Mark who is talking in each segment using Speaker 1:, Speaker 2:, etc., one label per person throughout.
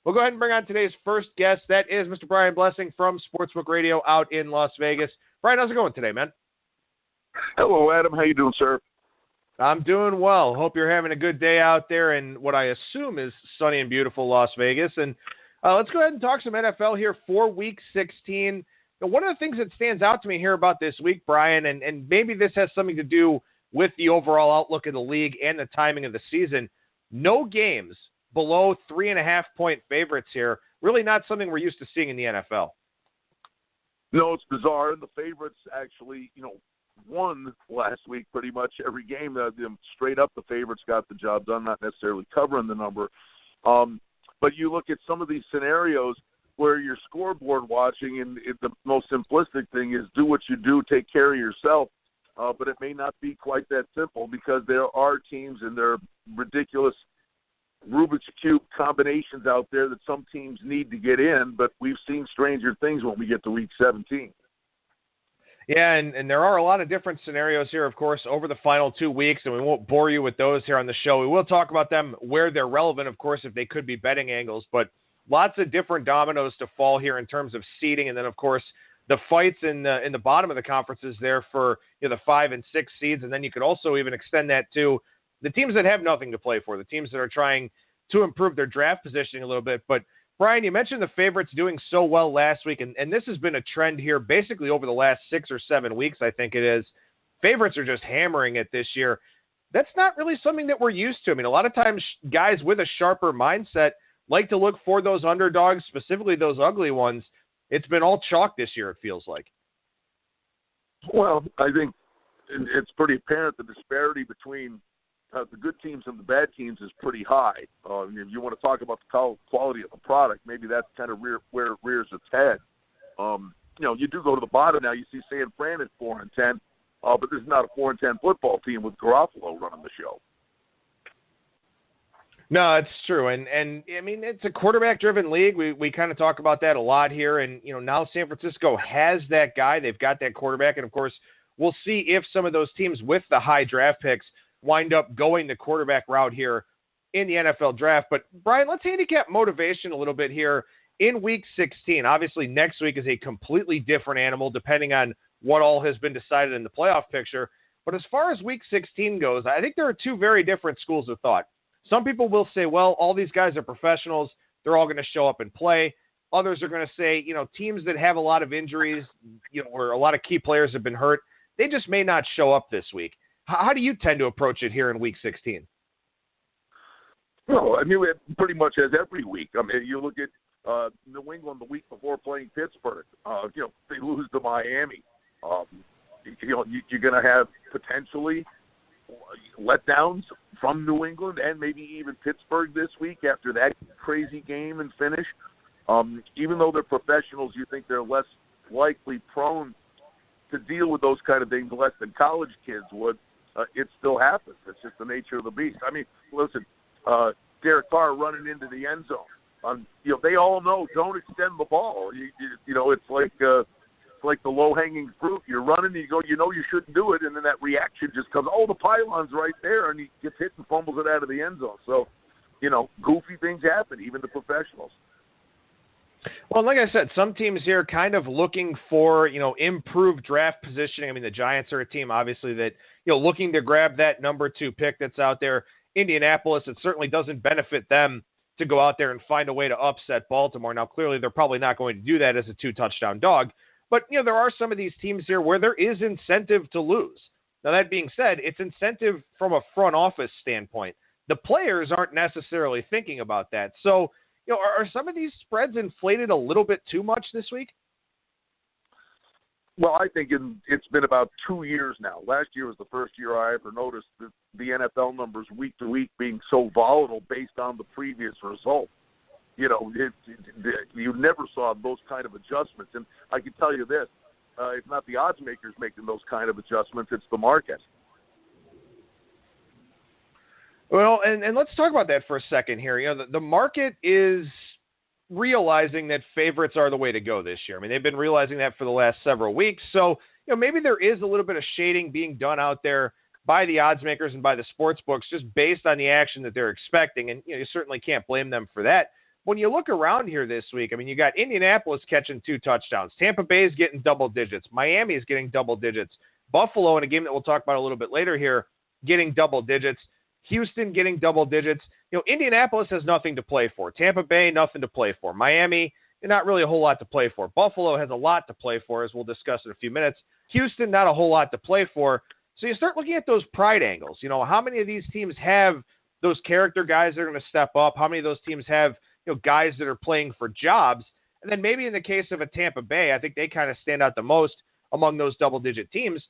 Speaker 1: We'll go ahead and bring on today's first guest. That is Mr. Brian Blessing from Sportsbook Radio out in Las Vegas. Brian, how's it going today, man?
Speaker 2: Hello, Adam. How you doing, sir?
Speaker 1: I'm doing well. Hope you're having a good day out there in what I assume is sunny and beautiful Las Vegas. And let's go ahead and talk some NFL here for Week 16. Now, one of the things that stands out to me here about this week, Brian, and maybe this has something to do with the overall outlook of the league and the timing of the season, no games below 3.5-point favorites here. Really not something we're used to seeing in the NFL.
Speaker 2: No, it's bizarre. And the favorites actually, won last week pretty much every game. Straight up, the favorites got the job done, not necessarily covering the number. But you look at some of these scenarios where you're scoreboard watching, and the most simplistic thing is do what you do, take care of yourself. But it may not be quite that simple because there are teams and there are ridiculous Rubik's Cube combinations out there that some teams need to get in, but we've seen stranger things when we get to Week 17.
Speaker 1: Yeah, and there are a lot of different scenarios here, of course, over the final 2 weeks, and we won't bore you with those here on the show. We will talk about them where they're relevant, of course, if they could be betting angles, but lots of different dominoes to fall here in terms of seeding, and then, of course, the fights in the bottom of the conferences there for the 5 and 6 seeds, and then you could also even extend that to the teams that have nothing to play for, the teams that are trying to improve their draft positioning a little bit. But, Brian, you mentioned the favorites doing so well last week, and this has been a trend here basically over the last 6 or 7 weeks, I think it is. Favorites are just hammering it this year. That's not really something that we're used to. I mean, a lot of times guys with a sharper mindset like to look for those underdogs, specifically those ugly ones. It's been all chalk this year, it feels like.
Speaker 2: Well, I think it's pretty apparent the disparity between the good teams and the bad teams is pretty high. If you want to talk about the quality of the product, maybe that's kind of where it rears its head. You do go to the bottom now. You see San Fran at 4-10, but this is not a 4-10 football team with Garoppolo running the show.
Speaker 1: No, it's true. And I mean, it's a quarterback-driven league. We kind of talk about that a lot here. And, now San Francisco has that guy. They've got that quarterback. And, of course, we'll see if some of those teams with the high draft picks wind up going the quarterback route here in the NFL draft. But, Brian, let's handicap motivation a little bit here in Week 16. Obviously, next week is a completely different animal depending on what all has been decided in the playoff picture. But as far as Week 16 goes, I think there are two very different schools of thought. Some people will say, well, all these guys are professionals. They're all going to show up and play. Others are going to say, teams that have a lot of injuries, where a lot of key players have been hurt, they just may not show up this week. How do you tend to approach it here in Week 16?
Speaker 2: Well, I mean, it pretty much as every week. I mean, you look at New England the week before playing Pittsburgh. They lose to Miami. You're going to have potentially letdowns from New England and maybe even Pittsburgh this week after that crazy game and finish. Even though they're professionals, you think they're less likely prone to deal with those kind of things less than college kids would. It still happens. It's just the nature of the beast. I mean, listen, Derek Carr running into the end zone. They all know don't extend the ball. It's like the low-hanging fruit. You're running, and you go, you shouldn't do it, and then that reaction just comes, the pylon's right there, and he gets hit and fumbles it out of the end zone. So, goofy things happen, even to professionals.
Speaker 1: Well, like I said, some teams here kind of looking for, improved draft positioning. I mean, the Giants are a team, obviously, that, looking to grab that number 2 pick that's out there. Indianapolis, it certainly doesn't benefit them to go out there and find a way to upset Baltimore. Now, clearly, they're probably not going to do that as a 2-touchdown dog. But, there are some of these teams here where there is incentive to lose. Now, that being said, it's incentive from a front office standpoint. The players aren't necessarily thinking about that. So, are some of these spreads inflated a little bit too much this week?
Speaker 2: Well, I think it's been about 2 years now. Last year was the first year I ever noticed the NFL numbers week to week being so volatile based on the previous result. You never saw those kind of adjustments. And I can tell you this, it's not the odds makers making those kind of adjustments, it's the market.
Speaker 1: Well, and let's talk about that for a second here. The market is realizing that favorites are the way to go this year. I mean, they've been realizing that for the last several weeks. So, maybe there is a little bit of shading being done out there by the odds makers and by the sports books just based on the action that they're expecting. And, you certainly can't blame them for that. when you look around here this week, I mean, you got Indianapolis catching 2 touchdowns. Tampa Bay is getting double digits. Miami is getting double digits. Buffalo, in a game that we'll talk about a little bit later here, getting double digits. Houston getting double digits. Indianapolis has nothing to play for. Tampa Bay, nothing to play for. Miami, not really a whole lot to play for. Buffalo has a lot to play for, as we'll discuss in a few minutes. Houston, not a whole lot to play for. So you start looking at those pride angles. How many of these teams have those character guys that are going to step up? How many of those teams have guys that are playing for jobs? And then maybe in the case of a Tampa Bay, I think they kind of stand out the most among those double-digit teams.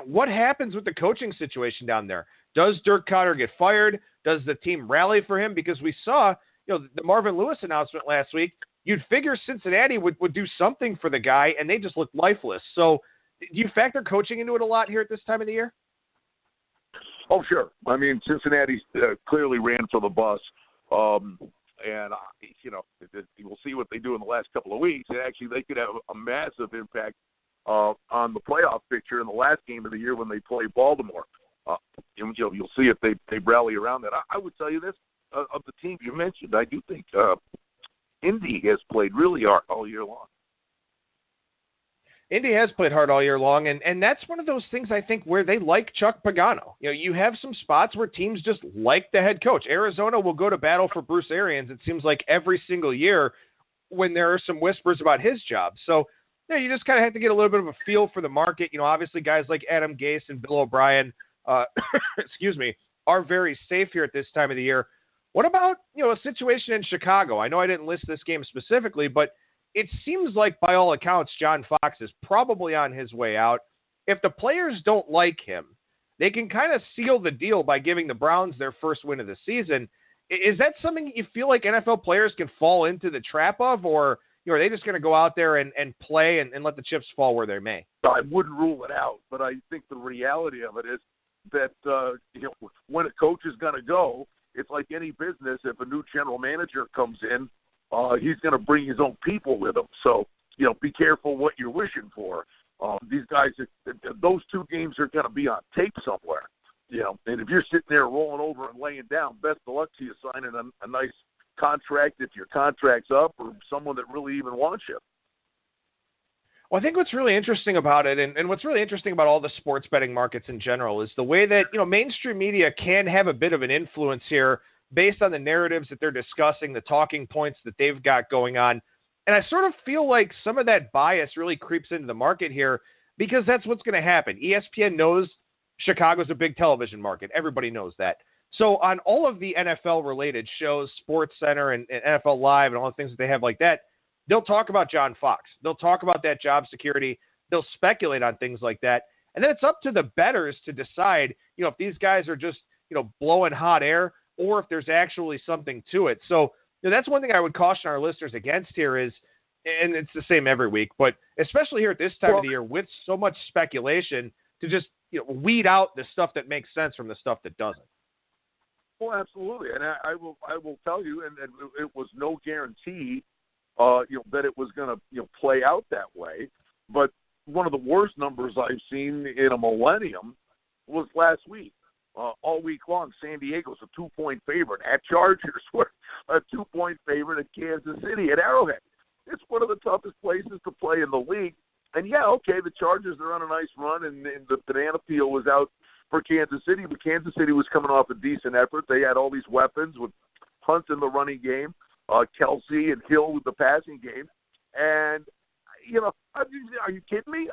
Speaker 1: What happens with the coaching situation down there? Does Dirk Koetter get fired? Does the team rally for him? Because we saw, the Marvin Lewis announcement last week. You'd figure Cincinnati would do something for the guy, and they just look lifeless. So do you factor coaching into it a lot here at this time of the year?
Speaker 2: Oh, sure. I mean, Cincinnati clearly ran for the bus. And, we'll see what they do in the last couple of weeks. And actually, they could have a massive impact on the playoff picture in the last game of the year when they play Baltimore. You'll see if they rally around that. I would tell you this, of the teams you mentioned, I do think Indy has played really hard all year long.
Speaker 1: Indy has played hard all year long, and that's one of those things, I think, where they like Chuck Pagano. You have some spots where teams just like the head coach. Arizona will go to battle for Bruce Arians, it seems like, every single year when there are some whispers about his job. So you just kind of have to get a little bit of a feel for the market. Obviously guys like Adam Gase and Bill O'Brien, are very safe here at this time of the year. What about, a situation in Chicago? I know I didn't list this game specifically, but it seems like by all accounts, John Fox is probably on his way out. If the players don't like him, they can kind of seal the deal by giving the Browns their first win of the season. Is that something you feel like NFL players can fall into the trap of, or are they just going to go out there and play and let the chips fall where they may?
Speaker 2: I wouldn't rule it out, but I think the reality of it is that when a coach is going to go, it's like any business. If a new general manager comes in, he's going to bring his own people with him. So, be careful what you're wishing for. These guys, those 2 games are going to be on tape somewhere. And if you're sitting there rolling over and laying down, best of luck to you signing a nice contract if your contract's up, or someone that really even wants you.
Speaker 1: Well, I think what's really interesting about it, and what's really interesting about all the sports betting markets in general, is the way that mainstream media can have a bit of an influence here based on the narratives that they're discussing, the talking points that they've got going on. And I sort of feel like some of that bias really creeps into the market here, because that's what's going to happen. ESPN knows Chicago's a big television market. Everybody knows that. So on all of the NFL-related shows, SportsCenter and NFL Live and all the things that they have like that, they'll talk about John Fox. They'll talk about that job security. They'll speculate on things like that. And then it's up to the bettors to decide, if these guys are just, blowing hot air, or if there's actually something to it. So that's one thing I would caution our listeners against here is, and it's the same every week, but especially here at this time of the year with so much speculation, to just weed out the stuff that makes sense from the stuff that doesn't.
Speaker 2: Well, absolutely, and I will tell you, and it was no guarantee, that it was going to play out that way. But one of the worst numbers I've seen in a millennium was last week. All week long, San Diego's a 2-point favorite at Chargers. We're a 2-point favorite at Kansas City at Arrowhead. It's one of the toughest places to play in the league. And the Chargers are on a nice run, and the banana peel was out for Kansas City, but Kansas City was coming off a decent effort. They had all these weapons with Hunt in the running game, Kelsey and Hill with the passing game. And, are you kidding me?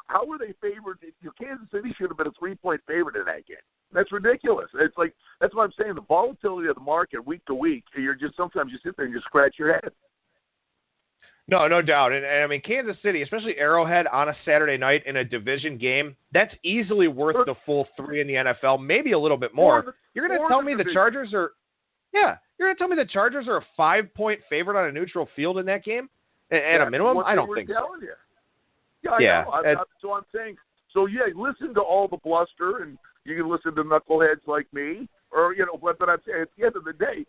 Speaker 2: How were they favored? Kansas City should have been a 3-point favorite in that game. That's ridiculous. It's like, that's what I'm saying. The volatility of the market week to week, sometimes you sit there and just scratch your head.
Speaker 1: No doubt. And I mean, Kansas City, especially Arrowhead on a Saturday night in a division game, that's easily worth the full 3 in the NFL, maybe a little bit more. You're going to tell me the Chargers are – you're going to tell me the Chargers are a 5-point favorite on a neutral field in that game at a minimum? I don't think so.
Speaker 2: Yeah, I know. So I'm saying – listen to all the bluster, and you can listen to knuckleheads like me, or, but I'm saying at the end of the day,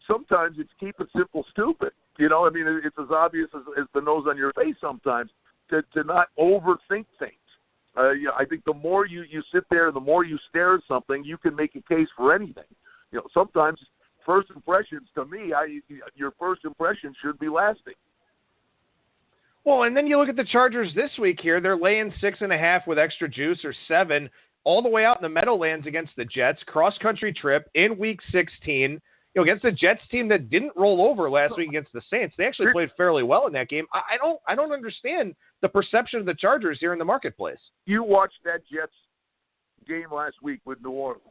Speaker 2: sometimes it's keep it simple, stupid. I mean, it's as obvious as the nose on your face sometimes to not overthink things. I think the more you sit there, the more you stare at something, you can make a case for anything. Sometimes first impressions, to me, your first impression should be lasting.
Speaker 1: Well, and then you look at the Chargers this week here. They're laying 6.5 with extra juice or 7 all the way out in the Meadowlands against the Jets. Cross-country trip in Week 16. Against the Jets team that didn't roll over last week against the Saints. They actually played fairly well in that game. I don't understand the perception of the Chargers here in the marketplace.
Speaker 2: You watched that Jets game last week with New Orleans.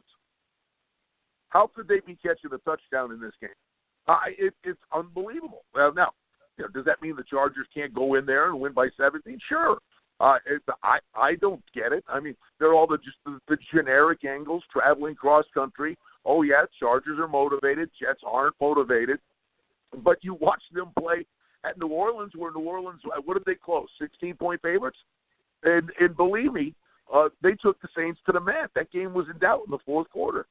Speaker 2: How could they be catching a touchdown in this game? It's unbelievable. Now, does that mean the Chargers can't go in there and win by 17? Sure. I don't get it. I mean, they're all the generic angles traveling cross country. Oh, yeah, Chargers are motivated. Jets aren't motivated. But you watch them play at New Orleans, where New Orleans, what did they close? 16-point favorites? And believe me, they took the Saints to the mat. That game was in doubt in the fourth quarter.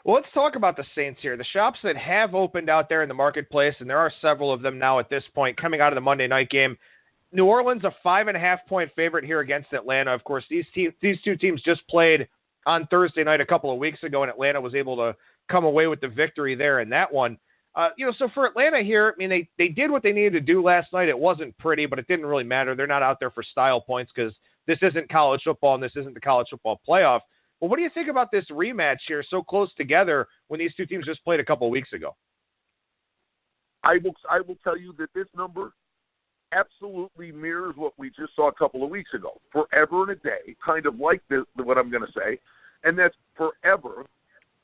Speaker 1: Well, let's talk about the Saints here. The shops that have opened out there in the marketplace, and there are several of them now at this point coming out of the Monday night game. New Orleans, a 5.5-point favorite here against Atlanta. Of course, these two teams just played on Thursday night a couple of weeks ago, and Atlanta was able to come away with the victory there in that one. So for Atlanta here, I mean, they did what they needed to do last night. It wasn't pretty, but it didn't really matter. They're not out there for style points because this isn't college football and this isn't the college football playoff. Well, what do you think about this rematch here so close together when these two teams just played a couple of weeks ago?
Speaker 2: I will tell you that this number absolutely mirrors what we just saw a couple of weeks ago. Forever and a day, kind of like this, what I'm going to say, and that's forever.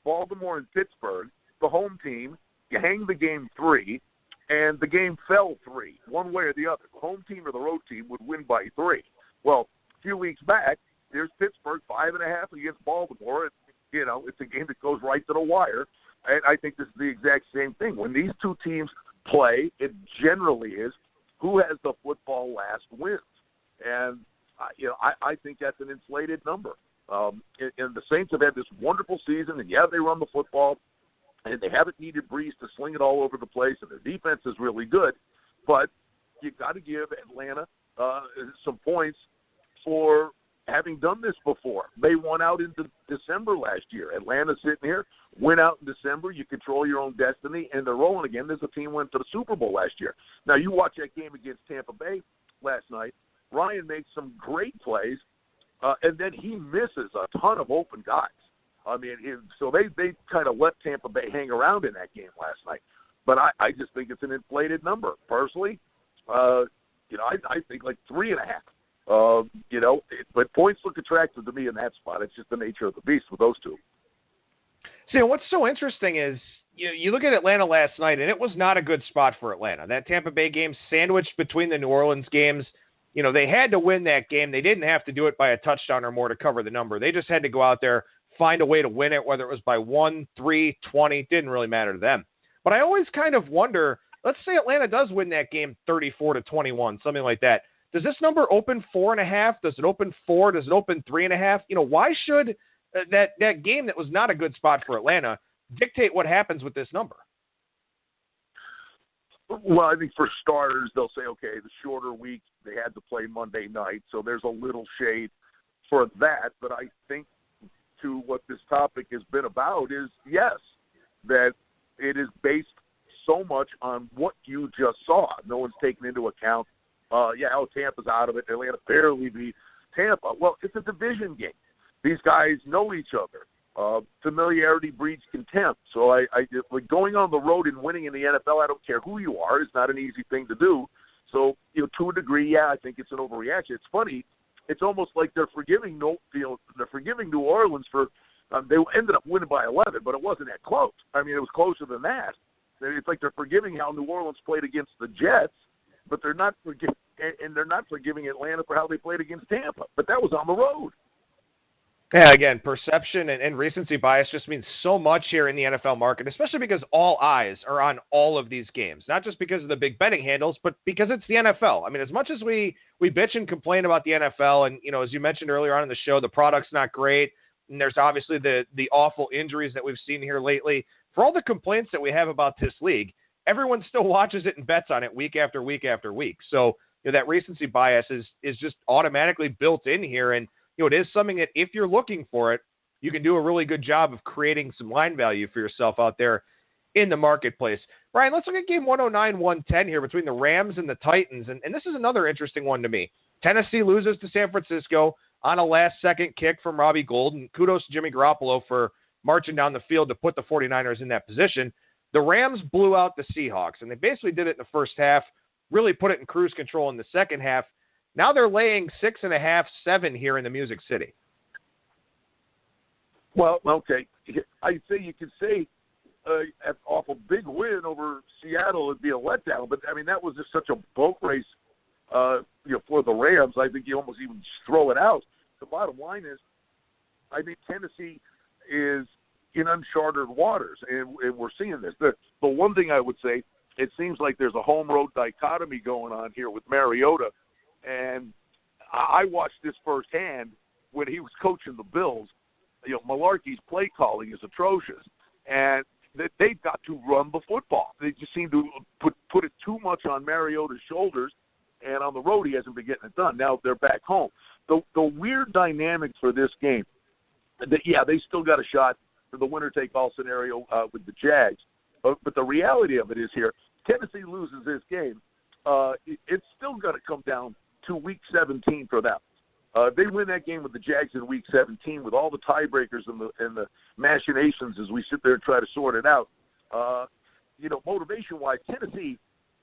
Speaker 2: Baltimore and Pittsburgh, the home team, you hang the game 3, and the game fell 3, one way or the other. The home team or the road team would win by 3. Well, a few weeks back, there's Pittsburgh 5.5 against Baltimore. It's a game that goes right to the wire, and I think this is the exact same thing. When these two teams play, it generally is who has the football last wins. And, I think that's an inflated number. And the Saints have had this wonderful season, and, yeah, they run the football, and they haven't needed Breeze to sling it all over the place, and their defense is really good. But you've got to give Atlanta some points for having done this before. They won out into December last year. Atlanta's sitting here, went out in December. You control your own destiny, and they're rolling again. There's a team went to the Super Bowl last year. Now, you watch that game against Tampa Bay last night. Ryan makes some great plays, and then he misses a ton of open guys. I mean, so they kind of let Tampa Bay hang around in that game last night. But I just think it's an inflated number. Personally, I think like 3.5. But points look attractive to me in that spot. It's just the nature of the beast with those two.
Speaker 1: See, what's so interesting is you look at Atlanta last night, and it was not a good spot for Atlanta. That Tampa Bay game sandwiched between the New Orleans games. They had to win that game. They didn't have to do it by a touchdown or more to cover the number. They just had to go out there, find a way to win it, whether it was by 1, 3, 20. Didn't really matter to them. But I always kind of wonder, let's say Atlanta does win that game 34-21, something like that. Does this number open 4.5? Does it open 4? Does it open 3.5? Why should that game that was not a good spot for Atlanta dictate what happens with this number?
Speaker 2: Well, I think for starters, they'll say, okay, the shorter week, they had to play Monday night, so there's a little shade for that. But I think to what this topic has been about is, yes, that it is based so much on what you just saw. No one's taken into account Tampa's out of it. Atlanta barely beat Tampa. Well, it's a division game. These guys know each other. Familiarity breeds contempt. So like going on the road and winning in the NFL, I don't care who you are, is not an easy thing to do. So, to a degree, I think it's an overreaction. It's funny. It's almost like they're forgiving New Orleans for they ended up winning by 11, but it wasn't that close. I mean, it was closer than that. It's like they're forgiving how New Orleans played against the Jets, but they're not forgiving Atlanta for how they played against Tampa. But that was on the road.
Speaker 1: Yeah, again, perception and recency bias just means so much here in the NFL market, especially because all eyes are on all of these games, not just because of the big betting handles, but because it's the NFL. I mean, as much as we bitch and complain about the NFL, and, as you mentioned earlier on in the show, the product's not great, and there's obviously the awful injuries that we've seen here lately. For all the complaints that we have about this league, everyone still watches it and bets on it week after week after week. So that recency bias is just automatically built in here, and it is something that if you're looking for it, you can do a really good job of creating some line value for yourself out there in the marketplace. Brian, let's look at game 109-110 here between the Rams and the Titans. And this is another interesting one to me. Tennessee loses to San Francisco on a last-second kick from Robbie Gould. And kudos to Jimmy Garoppolo for marching down the field to put the 49ers in that position. The Rams blew out the Seahawks, and they basically did it in the first half, really put it in cruise control in the second half. Now they're laying 6.5, 7 here in the Music City.
Speaker 2: Well, okay. I say you could say off a big win over Seattle, it'd be a letdown. But, I mean, that was just such a boat race for the Rams. I think you almost even just throw it out. The bottom line is I think Tennessee is in uncharted waters, and we're seeing this. The one thing I would say, it seems like there's a home-road dichotomy going on here with Mariota. And I watched this firsthand when he was coaching the Bills. Malarkey's play calling is atrocious, and they've got to run the football. They just seem to put it too much on Mariota's shoulders, and on the road he hasn't been getting it done. Now they're back home. The weird dynamics for this game, they still got a shot for the winner-take-all scenario with the Jags, but the reality of it is here, Tennessee loses this game, it's still going to come down to Week 17 for them. They win that game with the Jags in Week 17 with all the tiebreakers and the machinations as we sit there and try to sort it out. Motivation-wise, Tennessee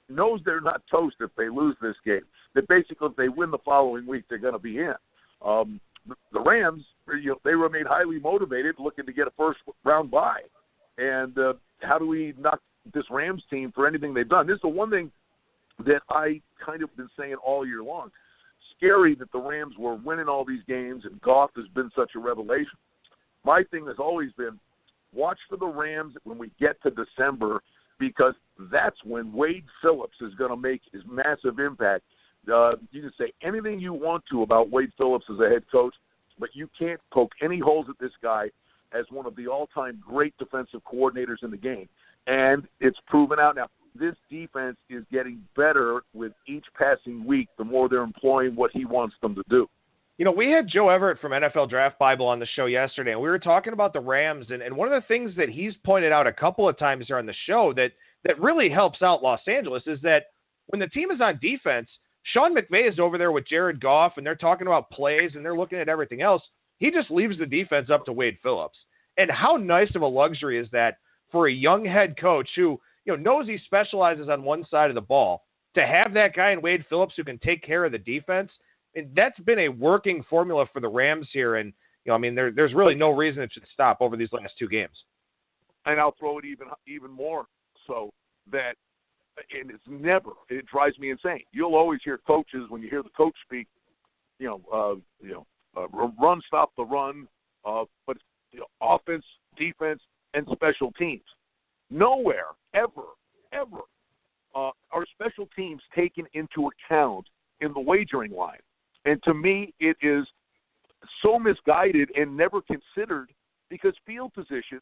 Speaker 2: knows they're not toast if they lose this game. That basically, if they win the following week, they're going to be in. The Rams, they remain highly motivated, looking to get a first-round bye. And how do we knock this Rams team for anything they've done? This is the one thing that I kind of been saying all year long. Scary that the Rams were winning all these games and Goff has been such a revelation. My thing has always been watch for the Rams when we get to December, because that's when Wade Phillips is going to make his massive impact. You can say anything you want to about Wade Phillips as a head coach, but you can't poke any holes at this guy as one of the all-time great defensive coordinators in the game. And it's proven out now. This defense is getting better with each passing week the more they're employing what he wants them to do.
Speaker 1: We had Joe Everett from NFL Draft Bible on the show yesterday, and we were talking about the Rams, and one of the things that he's pointed out a couple of times here on the show that really helps out Los Angeles is that when the team is on defense, Sean McVay is over there with Jared Goff, and they're talking about plays, and they're looking at everything else. He just leaves the defense up to Wade Phillips. And how nice of a luxury is that for a young head coach who knows he specializes on one side of the ball, to have that guy in Wade Phillips who can take care of the defense. And that's been a working formula for the Rams here. And, there's really no reason it should stop over these last two games.
Speaker 2: And I'll throw it even more so that, and it drives me insane. You'll always hear coaches, when you hear the coach speak, run, stop the run, but offense, defense, and special teams. Nowhere, ever, are special teams taken into account in the wagering line. And to me, it is so misguided and never considered, because field position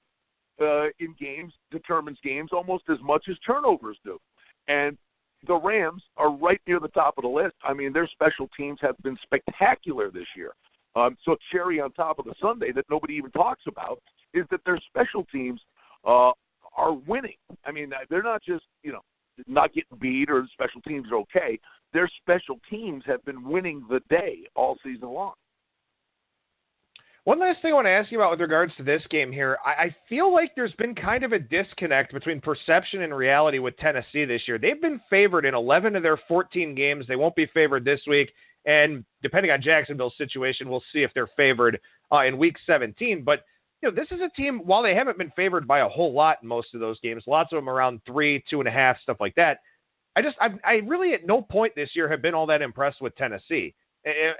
Speaker 2: in games determines games almost as much as turnovers do. And the Rams are right near the top of the list. Their special teams have been spectacular this year. So cherry on top of the sundae that nobody even talks about is that their special teams are winning. They're not just, not getting beat or the special teams are okay. Their special teams have been winning the day all season long.
Speaker 1: One last thing I want to ask you about with regards to this game here. I feel like there's been kind of a disconnect between perception and reality with Tennessee this year. They've been favored in 11 of their 14 games. They won't be favored this week. And depending on Jacksonville's situation, we'll see if they're favored in Week 17. But this is a team, while they haven't been favored by a whole lot in most of those games, lots of them around 3, 2.5, stuff like that. I really at no point this year have been all that impressed with Tennessee.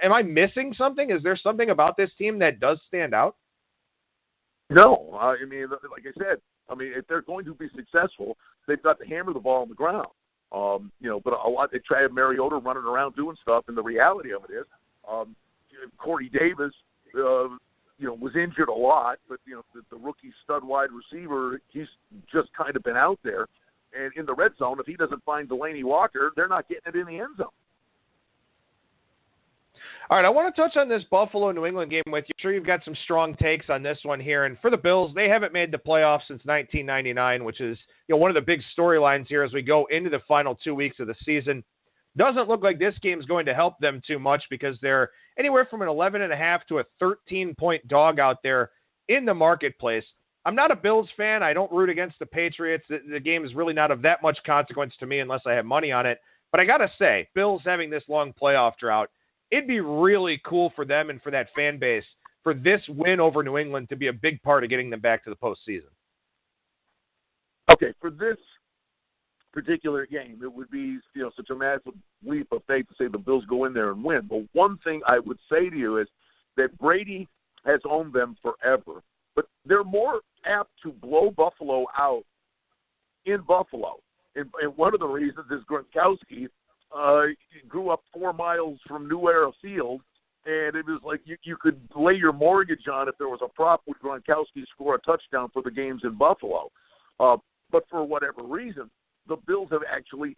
Speaker 1: Am I missing something? Is there something about this team that does stand out?
Speaker 2: No. Like I said, if they're going to be successful, they've got to hammer the ball on the ground. But a lot, they try to have Mariota running around doing stuff, and the reality of it is, Corey Davis, was injured a lot, but, the rookie stud wide receiver, he's just kind of been out there. And in the red zone, if he doesn't find Delaney Walker, they're not getting it in the end zone.
Speaker 1: All right, I want to touch on this Buffalo-New England game with you. I'm sure you've got some strong takes on this one here. And for the Bills, they haven't made the playoffs since 1999, which is one of the big storylines here as we go into the final 2 weeks of the season. Doesn't look like this game is going to help them too much because they're anywhere from an 11.5 to a 13-point dog out there in the marketplace. I'm not a Bills fan. I don't root against the Patriots. The game is really not of that much consequence to me unless I have money on it. But I got to say, Bills having this long playoff drought, it'd be really cool for them and for that fan base for this win over New England to be a big part of getting them back to the postseason.
Speaker 2: Okay, for this particular game, it would be such a massive leap of faith to say the Bills go in there and win. But one thing I would say to you is that Brady has owned them forever, but they're more apt to blow Buffalo out in Buffalo. And one of the reasons is Gronkowski grew up 4 miles from New Era Field, and it was like you could lay your mortgage on if there was a prop would Gronkowski score a touchdown for the games in Buffalo. But for whatever reason, the Bills have actually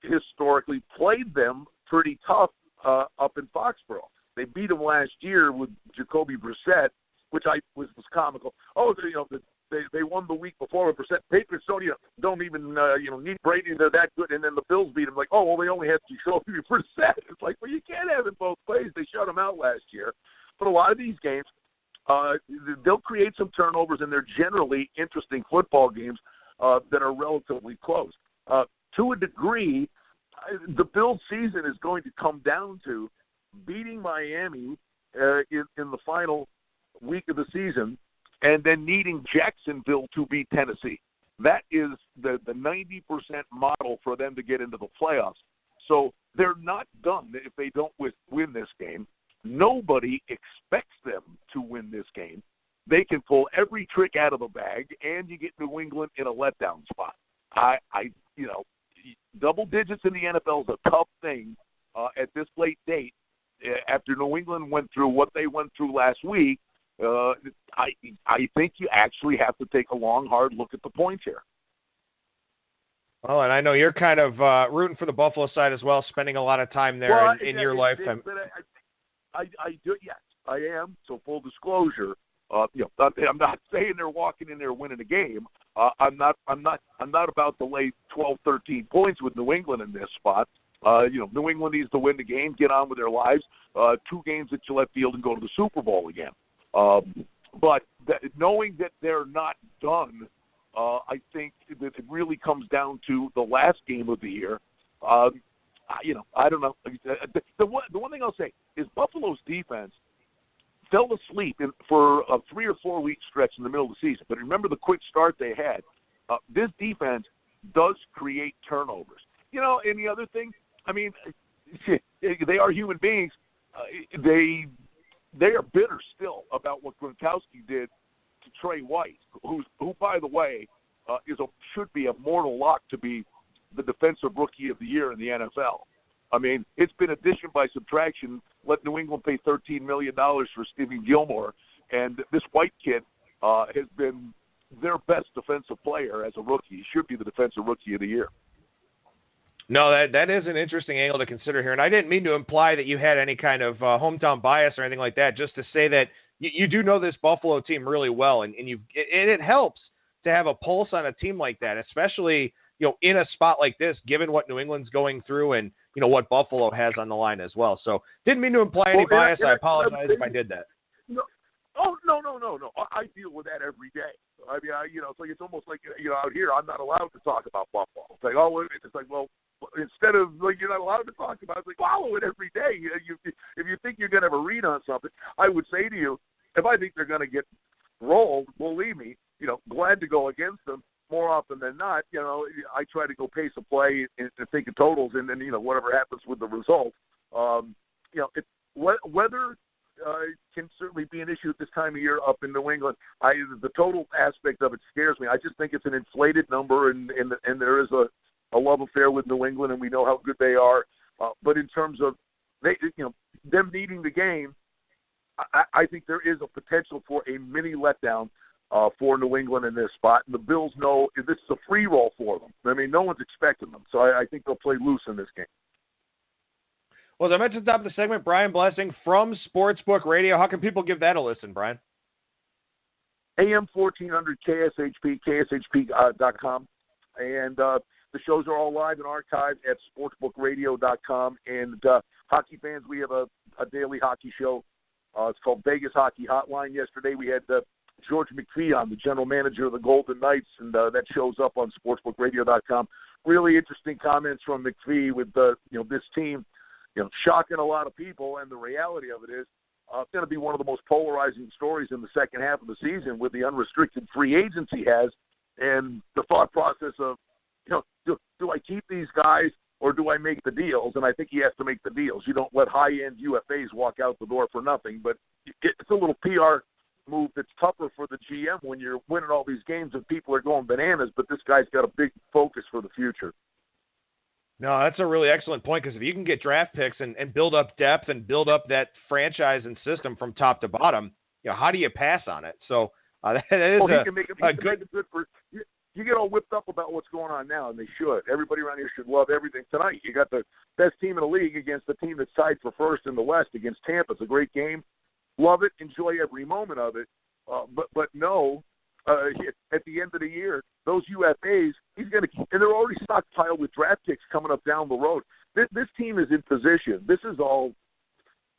Speaker 2: historically played them pretty tough up in Foxborough. They beat them last year with Jacoby Brissett, which was comical. Oh, they won the week before with Brissett. Patriots don't even need Brady. They're that good, and then the Bills beat them. Like, oh well, they only had Jacoby Brissett. It's like, well, you can't have it both ways. They shut them out last year. But a lot of these games, they'll create some turnovers, and they're generally interesting football games that are relatively close. To a degree, the Bills' season is going to come down to beating Miami in the final week of the season and then needing Jacksonville to beat Tennessee. That is the 90% model for them to get into the playoffs. So they're not done if they don't win this game. Nobody expects them to win this game. They can pull every trick out of the bag, and you get New England in a letdown spot. Double digits in the NFL is a tough thing at this late date. After New England went through what they went through last week, I think you actually have to take a long, hard look at the points here.
Speaker 1: Well, and I know you're kind of rooting for the Buffalo side as well, spending a lot of time there in your lifetime.
Speaker 2: I do, yes, I am. So full disclosure, I'm not saying they're walking in there winning a game. I'm not about to lay 12, 13 points with New England in this spot. New England needs to win the game, get on with their lives. 2 games at Gillette Field and go to the Super Bowl again. But knowing that they're not done, I think that it really comes down to the last game of the year. I don't know. The one thing I'll say is Buffalo's defense fell asleep for a 3 or 4 week stretch in the middle of the season. But remember the quick start they had. This defense does create turnovers. And the other thing, I mean, they are human beings. They are bitter still about what Gronkowski did to Trey White, who by the way, should be a mortal lock to be the defensive rookie of the year in the NFL. I mean, it's been addition by subtraction. Let New England pay $13 million for Stephen Gilmore, and this White kid has been their best defensive player as a rookie. He should be the defensive rookie of the year.
Speaker 1: No, that is an interesting angle to consider here, and I didn't mean to imply that you had any kind of hometown bias or anything like that, just to say that you do know this Buffalo team really well, and it helps to have a pulse on a team like that, especially in a spot like this, given what New England's going through and what Buffalo has on the line as well. So didn't mean to imply any bias. I apologize if I did that.
Speaker 2: No. Oh, no. I deal with that every day. I mean, it's like, it's almost like, out here, I'm not allowed to talk about Buffalo. It's like, it's like, well, instead of, like, you're not allowed to talk about it, it's like, follow it every day. If you think you're going to have a read on something, I would say to you, if I think they're going to get rolled, believe me, glad to go against them. More often than not, I try to go pace of play and think of totals, and then whatever happens with the result. Weather can certainly be an issue at this time of year up in New England. The total aspect of it scares me. I just think it's an inflated number, and there is a love affair with New England, and we know how good they are. But in terms of them needing the game, I think there is a potential for a mini letdown for New England in this spot. And the Bills know this is a free roll for them. I mean, no one's expecting them. So I think they'll play loose in this game.
Speaker 1: Well, as I mentioned at the top of the segment, Brian Blessing from Sportsbook Radio. How can people give that a listen, Brian?
Speaker 2: AM 1400 KSHP, KSHP.com. And the shows are all live and archived at sportsbookradio.com. And hockey fans, we have a daily hockey show. It's called Vegas Hockey Hotline. Yesterday we had George McPhee on, the general manager of the Golden Knights, and that shows up on sportsbookradio.com. Really interesting comments from McPhee with this team, shocking a lot of people. And the reality of it is, it's going to be one of the most polarizing stories in the second half of the season with the unrestricted free agency has, and the thought process of, do I keep these guys or do I make the deals? And I think he has to make the deals. You don't let high-end UFAs walk out the door for nothing. But it's a little PR move that's tougher for the GM when you're winning all these games and people are going bananas, but this guy's got a big focus for the future.
Speaker 1: No, that's a really excellent point, because if you can get draft picks and build up depth and build up that franchise and system from top to bottom, how do you pass on it? So that is a good
Speaker 2: for you get all whipped up about what's going on now, and they should. Everybody around here should love everything tonight. You got the best team in the league against the team that's tied for first in the West against Tampa. It's a great game. Love it. Enjoy every moment of it. But no, at the end of the year, those UFAs, he's going to keep, and they're already stockpiled with draft picks coming up down the road. This team is in position. This is all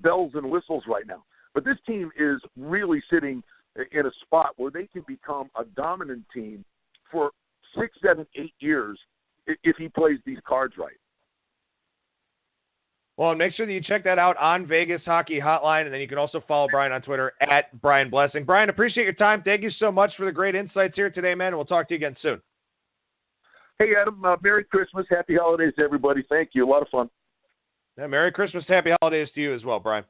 Speaker 2: bells and whistles right now. But this team is really sitting in a spot where they can become a dominant team for 6, 7, 8 years if he plays these cards right.
Speaker 1: Well, make sure that you check that out on Vegas Hockey Hotline, and then you can also follow Brian on Twitter at Brian Blessing. Brian, appreciate your time. Thank you so much for the great insights here today, man, and we'll talk to you again soon.
Speaker 2: Hey, Adam, Merry Christmas. Happy holidays to everybody. Thank you. A lot of fun.
Speaker 1: Yeah, Merry Christmas. Happy holidays to you as well, Brian.